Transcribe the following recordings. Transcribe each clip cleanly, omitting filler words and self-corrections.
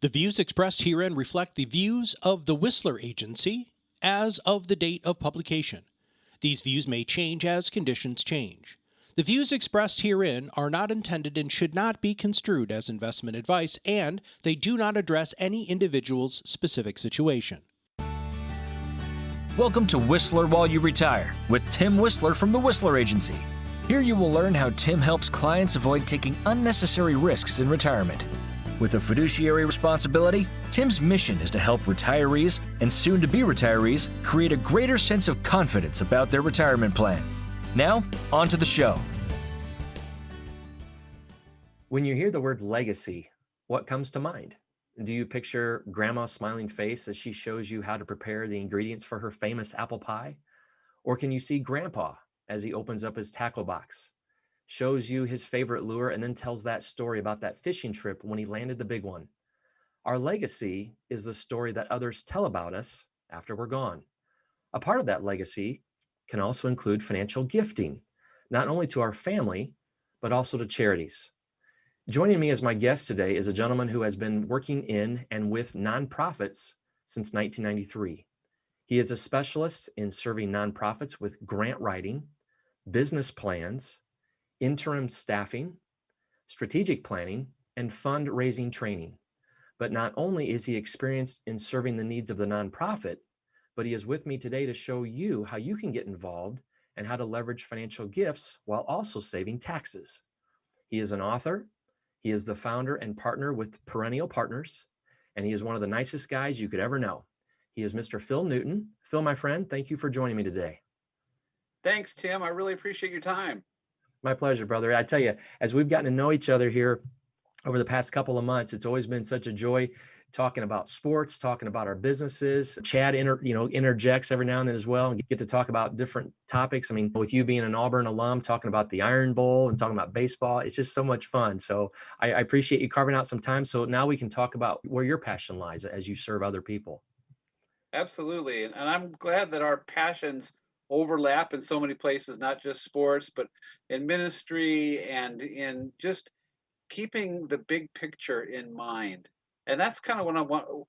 The views expressed herein reflect the views of the Whisler Agency as of the date of publication. These views may change as conditions change. The views expressed herein are not intended and should not be construed as investment advice, and they do not address any individual's specific situation. Welcome to Whisler While You Retire with Tim Whisler from the Whisler Agency. Here you will learn how Tim helps clients avoid taking unnecessary risks in retirement. With a fiduciary responsibility, Tim's mission is to help retirees and soon-to-be retirees create a greater sense of confidence about their retirement plan. Now, on to the show. When you hear the word legacy, what comes to mind? Do you picture grandma's smiling face as she shows you how to prepare the ingredients for her famous apple pie? Or can you see grandpa as he opens up his tackle box, shows you his favorite lure, and then tells that story about that fishing trip when he landed the big one? Our legacy is the story that others tell about us after we're gone. A part of that legacy can also include financial gifting, not only to our family, but also to charities. Joining me as my guest today is a gentleman who has been working in and with nonprofits since 1993. He is a specialist in serving nonprofits with grant writing, business plans, interim staffing, strategic planning, and fundraising training. But not only is he experienced in serving the needs of the nonprofit, but he is with me today to show you how you can get involved and how to leverage financial gifts while also saving taxes. He is an author. He is the founder and partner with Perennial Partners, and he is one of the nicest guys you could ever know. He is Mr. Phil Newton. Phil, my friend, thank you for joining me today. Thanks, Tim. I really appreciate your time. My pleasure, brother. I tell you, as we've gotten to know each other here over the past couple of months, it's always been such a joy talking about sports, talking about our businesses. Chad interjects every now and then as well, and get to talk about different topics. I mean, with you being an Auburn alum, talking about the Iron Bowl and talking about baseball, it's just so much fun. So I appreciate you carving out some time. So now we can talk about where your passion lies as you serve other people. Absolutely. And I'm glad that our passions overlap in so many places, not just sports, but in ministry and in just keeping the big picture in mind. And that's kind of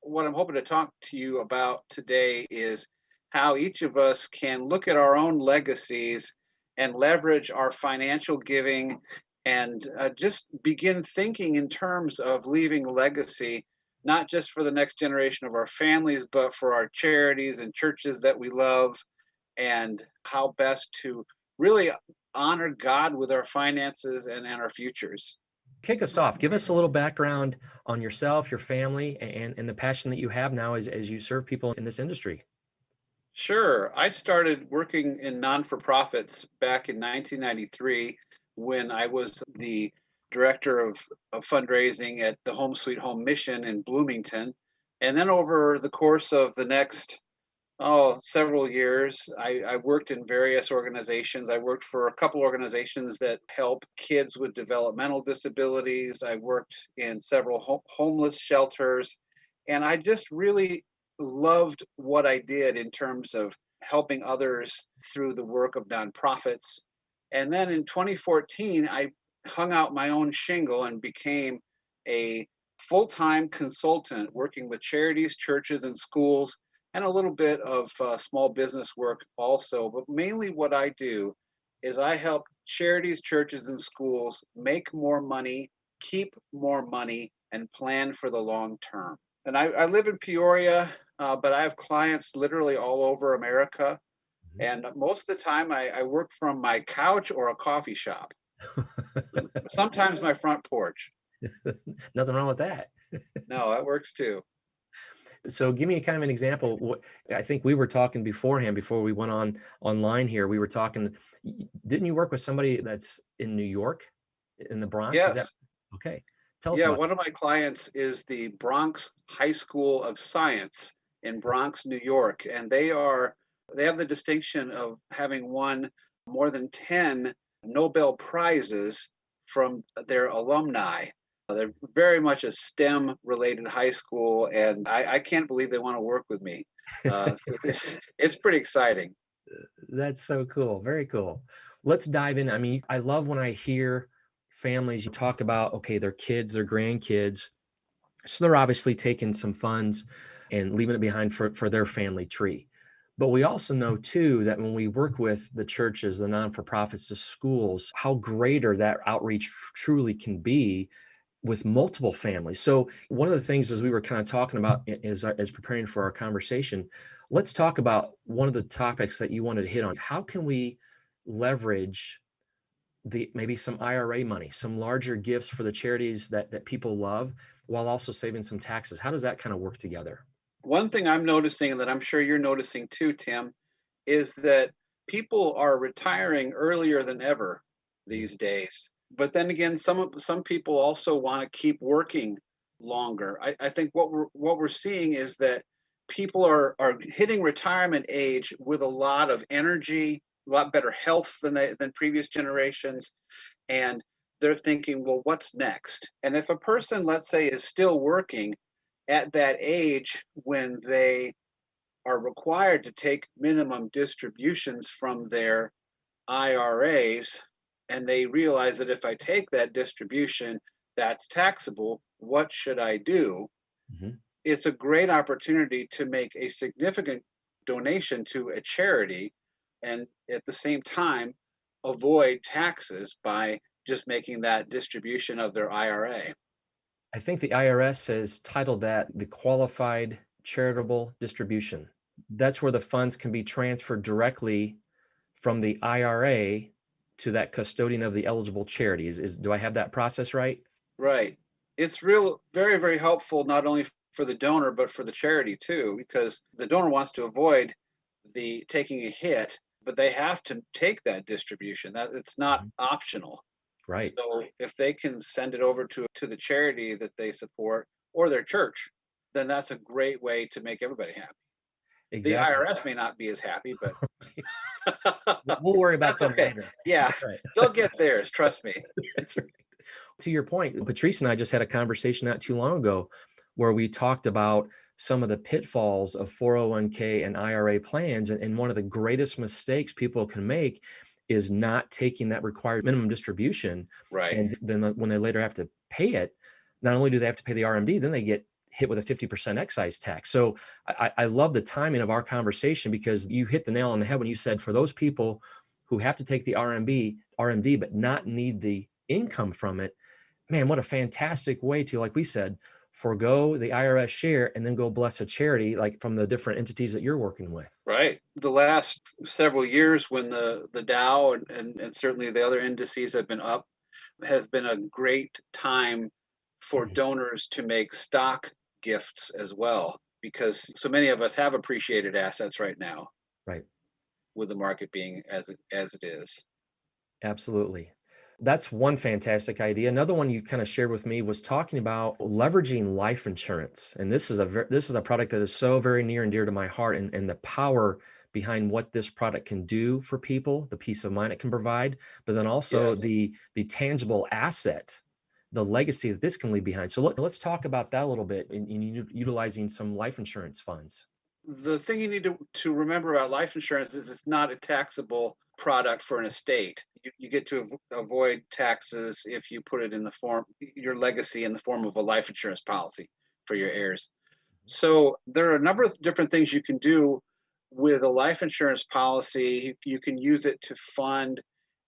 what I'm hoping to talk to you about today is how each of us can look at our own legacies and leverage our financial giving and just begin thinking in terms of leaving legacy, not just for the next generation of our families, but for our charities and churches that we love, and how best to really honor God with our finances and our futures. Kick us off. Give us a little background on yourself, your family, and the passion that you have now as you serve people in this industry. Sure. I started working in non-for-profits back in 1993 when I was the director of fundraising at the Home Sweet Home Mission in Bloomington. And then over the course of the next several years, I worked in various organizations. I worked for a couple organizations that help kids with developmental disabilities. I worked in several homeless shelters, and I just really loved what I did in terms of helping others through the work of nonprofits. And then in 2014, I hung out my own shingle and became a full-time consultant working with charities, churches, and schools, and a little bit of small business work also. But mainly what I do is I help charities, churches, and schools make more money, keep more money, and plan for the long term. And I live in Peoria, but I have clients literally all over America. And most of the time I work from my couch or a coffee shop, sometimes my front porch. Nothing wrong with that. No, that works too. So give me kind of an example. What I think we were talking beforehand, before we went online here, we were talking, didn't you work with somebody that's in New York, in the Bronx? Yes. Is that okay? Tell us Yeah, about one of my clients is the Bronx High School of Science in Bronx, New York. And they have the distinction of having won more than 10 Nobel Prizes from their alumni. They're very much a STEM-related high school, and I can't believe they want to work with me. So it's pretty exciting. That's so cool. Very cool. Let's dive in. I mean, I love when I hear families, you talk about, okay, their kids, their grandkids, So they're obviously taking some funds and leaving it behind for their family tree. But we also know too that when we work with the churches, the non-for-profits, the schools, how greater that outreach truly can be with multiple families. So one of the things as we were kind of talking about as preparing for our conversation, let's talk about one of the topics that you wanted to hit on. How can we leverage maybe some IRA money, some larger gifts for the charities that people love, while also saving some taxes? How does that kind of work together? One thing I'm noticing, and that I'm sure you're noticing too, Tim, is that people are retiring earlier than ever these days. But then again, some people also want to keep working longer. I think what we're seeing is that people are hitting retirement age with a lot of energy, a lot better health than previous generations, and they're thinking, well, what's next? And if a person, let's say, is still working at that age when they are required to take minimum distributions from their IRAs, and they realize that if I take that distribution, that's taxable, what should I do? Mhm. It's a great opportunity to make a significant donation to a charity and at the same time avoid taxes by just making that distribution of their IRA. I think the IRS has titled that the qualified charitable distribution. That's where the funds can be transferred directly from the IRA to that custodian of the eligible charities. Do I have that process right? Right. It's very, very helpful not only for the donor but for the charity too, because the donor wants to avoid the taking a hit, but they have to take that distribution. That it's not Mhm. optional. Right. So if they can send it over to the charity that they support or their church, then that's a great way to make everybody happy. The Exactly. IRS may not be as happy, but We'll worry about that's them okay. later. Yeah, Right. they'll get theirs, trust me. That's right. To your point, Patrice and I just had a conversation not too long ago where we talked about some of the pitfalls of 401k and IRA plans. And one of the greatest mistakes people can make is not taking that required minimum distribution. Right. And then when they later have to pay it, not only do they have to pay the RMD, then they get hit with a 50% excise tax. So I love the timing of our conversation because you hit the nail on the head when you said for those people who have to take the RMD, but not need the income from it, man, what a fantastic way to, like we said, forego the IRS share and then go bless a charity like from the different entities that you're working with. Right. The last several years when the Dow and certainly the other indices have been up has been a great time for Mhm. donors to make stock gifts as well, because so many of us have appreciated assets right now Right. with the market being as it is. Absolutely. That's one fantastic idea. Another one you kind of shared with me was talking about leveraging life insurance. And this is a product that is so very near and dear to my heart, and the power behind what this product can do for people, the peace of mind it can provide, but then also Yes. the tangible asset, the legacy that this can leave behind. So let's talk about that a little bit in utilizing some life insurance funds. The thing you need to remember about life insurance is it's not a taxable product for an estate. You get to avoid taxes if you put it in the form, your legacy in the form of a life insurance policy for your heirs. So there are a number of different things you can do with a life insurance policy. You can use it to fund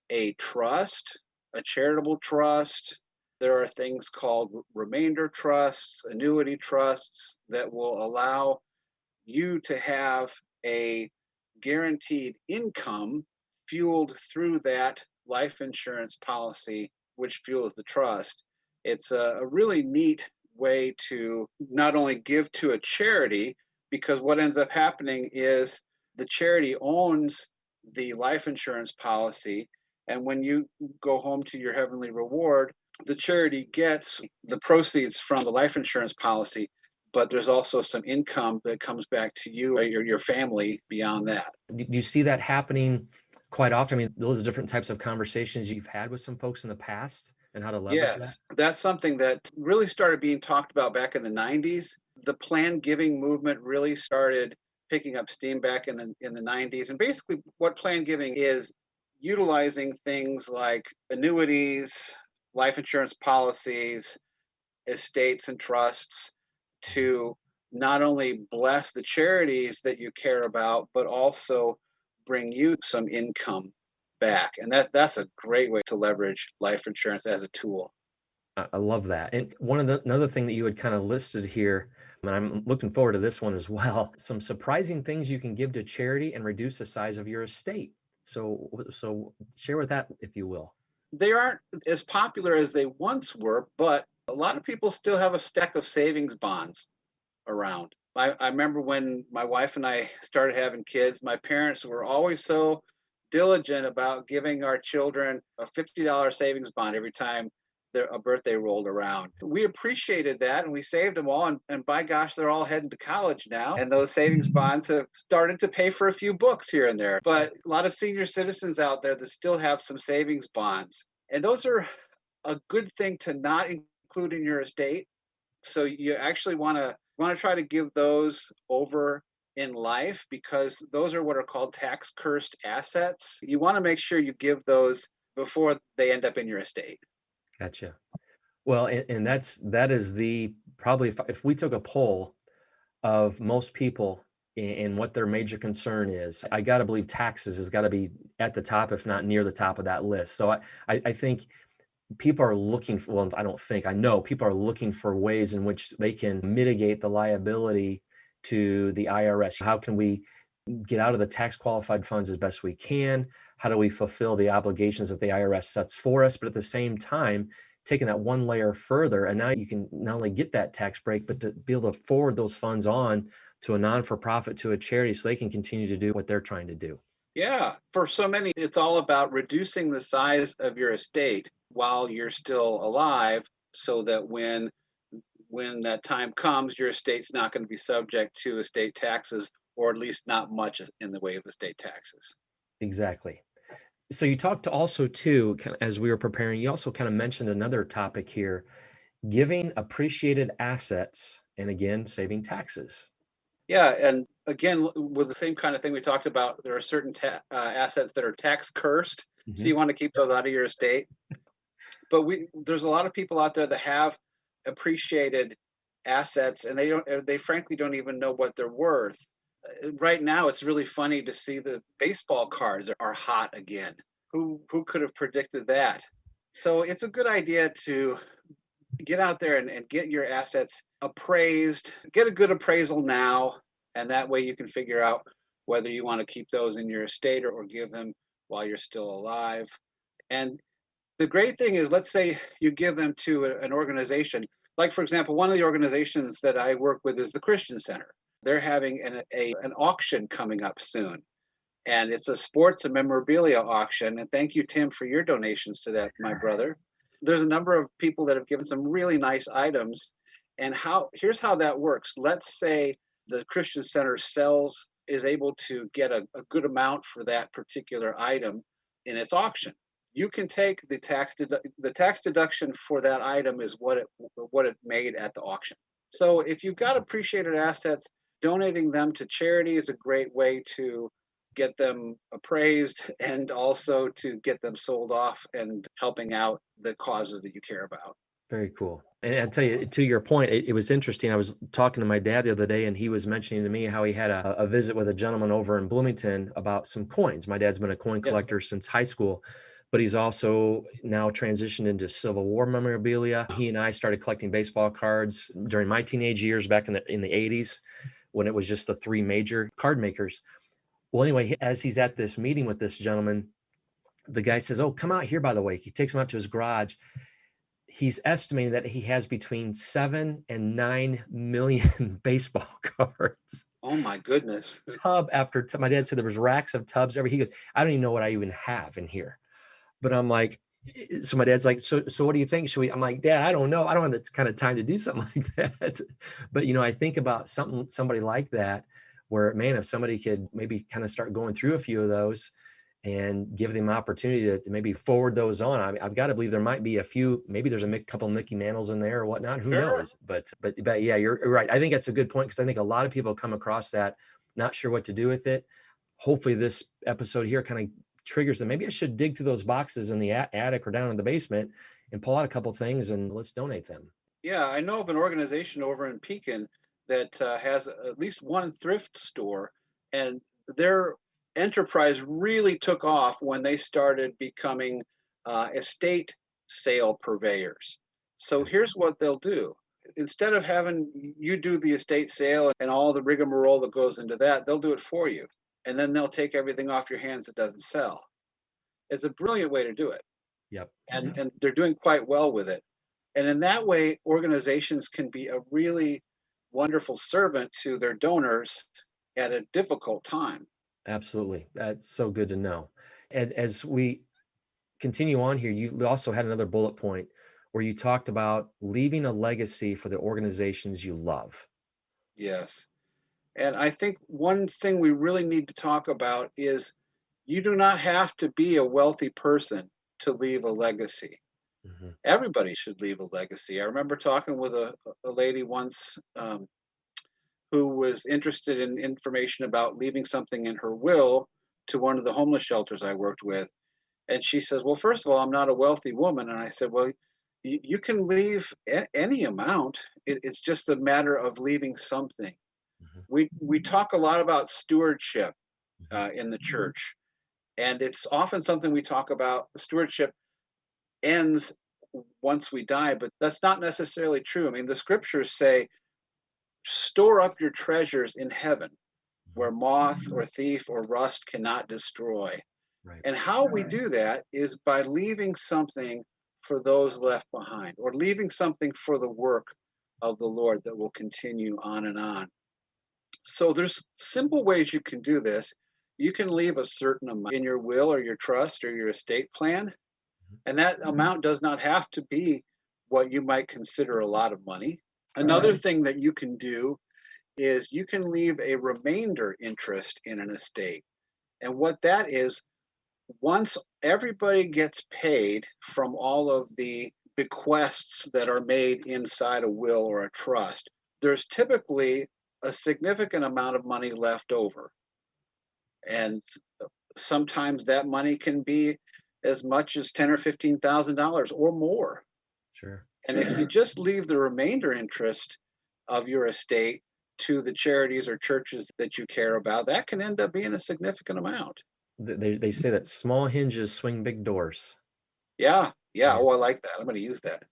a trust, a charitable trust. There are things called remainder trusts, annuity trusts that will allow you to have a guaranteed income fueled through that life insurance policy, which fuels the trust. It's a really neat way to not only give to a charity, because what ends up happening is the charity owns the life insurance policy. And when you go home to your heavenly reward, the charity gets the proceeds from the life insurance policy, but there's also some income that comes back to you or your family beyond that. Do you see that happening quite often? I mean, those are different types of conversations you've had with some folks in the past and how to leverage that. Yes, that's something that really started being talked about back in the 90s. The planned giving movement really started picking up steam back in the 90s. And basically what planned giving is utilizing things like annuities, life insurance policies, estates and trusts to not only bless the charities that you care about, but also bring you some income back. And that's a great way to leverage life insurance as a tool. I love that. And another thing that you had kind of listed here, and I'm looking forward to this one as well, some surprising things you can give to charity and reduce the size of your estate. So share with that, if you will. They aren't as popular as they once were, but a lot of people still have a stack of savings bonds around. I remember when my wife and I started having kids, my parents were always so diligent about giving our children a $50 savings bond every time a birthday rolled around. We appreciated that and we saved them all. And by gosh, they're all heading to college now. And those savings bonds have started to pay for a few books here and there. But a lot of senior citizens out there that still have some savings bonds. And those are a good thing to not include in your estate. So you actually want to try to give those over in life, because those are what are called tax cursed assets. You want to make sure you give those before they end up in your estate. Gotcha. Well, and that is probably, if we took a poll of most people and what their major concern is, I got to believe taxes has got to be at the top, if not near the top of that list. So I think people are looking for, well, I know people are looking for ways in which they can mitigate the liability to the IRS. How can we get out of the tax qualified funds as best we can? How do we fulfill the obligations that the IRS sets for us? But at the same time, taking that one layer further, and now you can not only get that tax break, but to be able to forward those funds on to a non-for-profit, to a charity, so they can continue to do what they're trying to do. Yeah, for so many, it's all about reducing the size of your estate while you're still alive, so that when that time comes, your estate's not going to be subject to estate taxes, or at least not much in the way of estate taxes. Exactly. So you talked also too, as we were preparing, you also kind of mentioned another topic here, giving appreciated assets, and again, saving taxes. Yeah, and again, with the same kind of thing we talked about, there are certain assets that are tax cursed, so you want to keep those out of your estate. But there's a lot of people out there that have appreciated assets, and they frankly don't even know what they're worth. Right now, it's really funny to see the baseball cards are hot again. Who could have predicted that? So it's a good idea to get out there and get your assets appraised, get a good appraisal now, and that way you can figure out whether you want to keep those in your estate or give them while you're still alive. And the great thing is, let's say you give them to an organization. Like, for example, one of the organizations that I work with is the Christian Center. They're having an auction coming up soon. And it's a sports and memorabilia auction. And thank you, Tim, for your donations to that, my brother. There's a number of people that have given some really nice items. And here's how that works. Let's say the Christian Center is able to get a good amount for that particular item in its auction. You can take the tax deduction for that item is what it made at the auction. So if you've got appreciated assets, donating them to charity is a great way to get them appraised and also to get them sold off and helping out the causes that you care about. Very cool. And I'll tell you, to your point, it was interesting. I was talking to my dad the other day, and he was mentioning to me how he had a visit with a gentleman over in Bloomington about some coins. My dad's been a coin collector since high school, but he's also now transitioned into Civil War memorabilia. He and I started collecting baseball cards during my teenage years back in the 80s, when it was just the three major card makers. Well, anyway, as he's at this meeting with this gentleman, the guy says, "Oh, come out here, by the way." He takes him out to his garage. He's estimating that he has between 7 and 9 million baseball cards. Oh my goodness. Tub after tub. My dad said there was racks of tubs. He goes, "I don't even know what I even have in here." But I'm like, so my dad's like, so what do you think? I'm like, "Dad, I don't know. I don't have the kind of time to do something like that." But, I think about somebody like that, where, man, if somebody could maybe kind of start going through a few of those and give them opportunity to maybe forward those on. I've got to believe there might be a few, maybe there's a couple of Mickey Mantles in there or whatnot. Who knows? But yeah, you're right. I think that's a good point, because I think a lot of people come across that, not sure what to do with it. Hopefully this episode here kind of triggers them. Maybe I should dig through those boxes in the attic or down in the basement and pull out a couple things and let's donate them. Yeah, I know of an organization over in Pekin that has at least one thrift store, and their enterprise really took off when they started becoming estate sale purveyors. So here's what they'll do. Instead of having you do the estate sale and all the rigmarole that goes into that, they'll do it for you. And then they'll take everything off your hands that doesn't sell. It's a brilliant way to do it. Yep. And they're doing quite well with it. And in that way, organizations can be a really wonderful servant to their donors at a difficult time. Absolutely. That's so good to know. And as we continue on here, you also had another bullet point where you talked about leaving a legacy for the organizations you love. Yes. And I think one thing we really need to talk about is you do not have to be a wealthy person to leave a legacy. Mm-hmm. Everybody should leave a legacy. I remember talking with a lady once who was interested in information about leaving something in her will to one of the homeless shelters I worked with. And she says, well, first of all, I'm not a wealthy woman. And I said, well, you can leave any amount. It's just a matter of leaving something. Mm-hmm. We talk a lot about stewardship in the church. And it's often something we talk about. Stewardship ends once we die, but that's not necessarily true. I mean, the scriptures say, store up your treasures in heaven where moth or thief or rust cannot destroy. Right. And how we do that is by leaving something for those left behind, or leaving something for the work of the Lord that will continue on and on. So there's simple ways you can do this. You can leave a certain amount in your will or your trust or your estate plan. And that amount does not have to be what you might consider a lot of money. Another thing that you can do is you can leave a remainder interest in an estate. And what that is, once everybody gets paid from all of the bequests that are made inside a will or a trust, there's typically a significant amount of money left over. And sometimes that money can be as much as $10,000 or $15,000 or more. Sure. And if you just leave the remainder interest of your estate to the charities or churches that you care about, that can end up being a significant amount. They say that small hinges swing big doors. Yeah. Oh, I like that. I'm going to use that.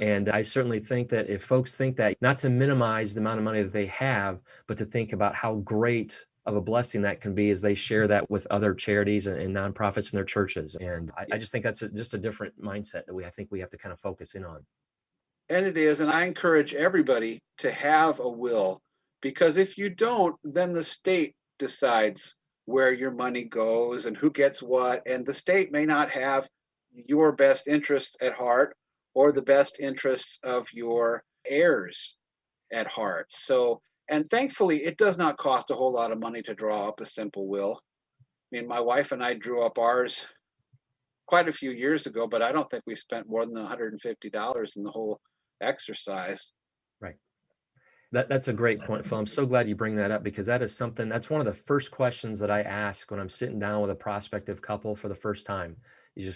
And I certainly think that if folks think that, not to minimize the amount of money that they have, but to think about how great of a blessing that can be as they share that with other charities and nonprofits in their churches. And I just think that's just a different mindset that I think we have to kind of focus in on. And it is. And I encourage everybody to have a will, because if you don't, then the state decides where your money goes and who gets what. And the state may not have your best interests at heart or the best interests of your heirs at heart. So, and thankfully, it does not cost a whole lot of money to draw up a simple will. I mean, my wife and I drew up ours quite a few years ago, but I don't think we spent more than $150 in the whole exercise. Right. That's a great point, Phil. I'm so glad you bring that up, because that is something, that's one of the first questions that I ask when I'm sitting down with a prospective couple for the first time.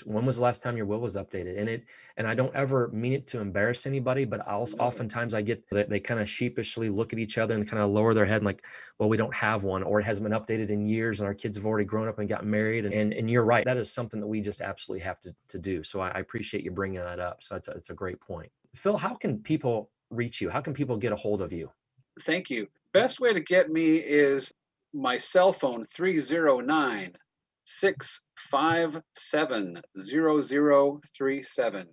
When was the last time your will was updated? And I don't ever mean it to embarrass anybody, but oftentimes I get that they kind of sheepishly look at each other and kind of lower their head and like, well, we don't have one, or it hasn't been updated in years and our kids have already grown up and gotten married. And you're right. That is something that we just absolutely have to do. So I appreciate you bringing that up. So it's a great point. Phil, how can people reach you? How can people get a hold of you? Thank you. Best way to get me is my cell phone, 309-657-0037.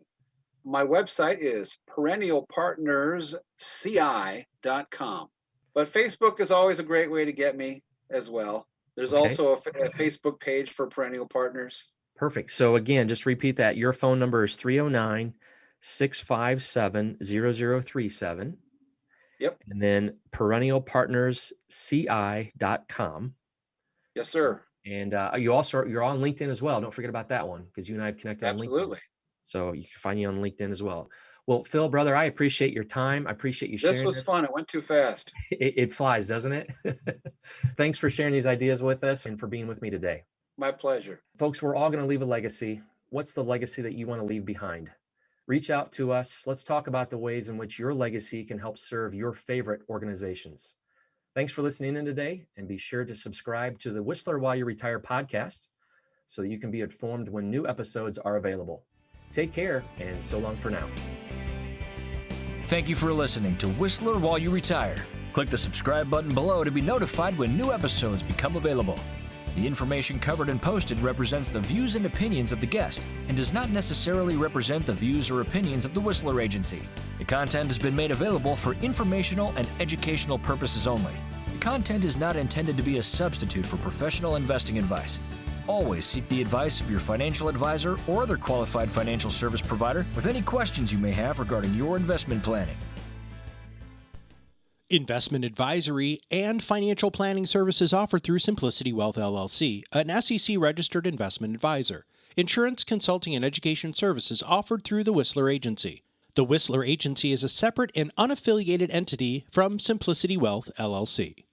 My website is perennialpartnersci.com. But Facebook is always a great way to get me as well. There's also a Facebook page for Perennial Partners. Perfect. So again, just repeat that. Your phone number is 309-657-0037. Yep. And then perennialpartnersci.com. Yes, sir. And you're on LinkedIn as well. Don't forget about that one, because you and I have connected on LinkedIn. Absolutely. So you can find you on LinkedIn as well. Well, Phil, brother, I appreciate your time. I appreciate you sharing this. Was fun. It went too fast. It flies, doesn't it? Thanks for sharing these ideas with us and for being with me today. My pleasure. Folks, we're all going to leave a legacy. What's the legacy that you want to leave behind? Reach out to us. Let's talk about the ways in which your legacy can help serve your favorite organizations. Thanks for listening in today, and be sure to subscribe to the Whisler While You Retire podcast so that you can be informed when new episodes are available. Take care, and so long for now. Thank you for listening to Whisler While You Retire. Click the subscribe button below to be notified when new episodes become available. The information covered and posted represents the views and opinions of the guest and does not necessarily represent the views or opinions of the Whisler Agency. The content has been made available for informational and educational purposes only. The content is not intended to be a substitute for professional investing advice. Always seek the advice of your financial advisor or other qualified financial service provider with any questions you may have regarding your investment planning. Investment advisory and financial planning services offered through Simplicity Wealth LLC, an SEC-registered investment advisor. Insurance, consulting, and education services offered through the Whisler Agency. The Whisler Agency is a separate and unaffiliated entity from Simplicity Wealth LLC.